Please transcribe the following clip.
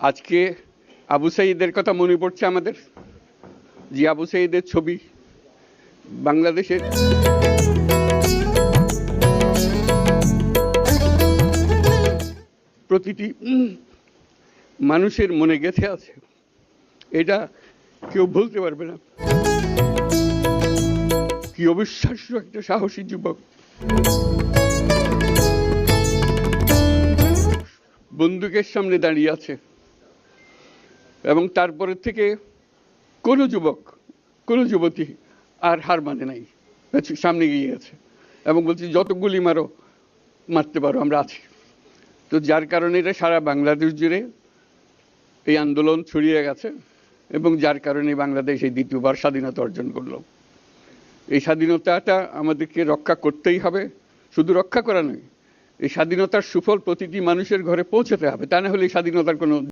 আজকে আবু সাঈদের কথা মনে পড়ছে আমাদের, যে আবু সাঈদের ছবি বাংলাদেশের প্রতিটি মানুষের মনে গেঁথে আছে, এটা কেউ ভুলতে পারবে না। কি অবিশ্বাস্য একটা সাহসী যুবক, বন্দুকের সামনে দাঁড়িয়ে আছে, এবং তারপরে থেকে কোনো যুবক, কোনো যুবতী আর হার মানে নাই, সামনে গিয়ে গেছে এবং বলছি যত গুলি মারো, মারতে পারো, আমরা আছি। তো যার কারণে এটা সারা বাংলাদেশ জুড়ে এই আন্দোলন ছড়িয়ে গেছে, এবং যার কারণে বাংলাদেশ এই দ্বিতীয়বার স্বাধীনতা অর্জন করলো। এই স্বাধীনতাটা আমাদেরকে রক্ষা করতেই হবে, শুধু রক্ষা করা নয়, এই স্বাধীনতার সুফল প্রতিটি মানুষের ঘরে পৌঁছাতে হবে, তা না হলে এই স্বাধীনতার কোনো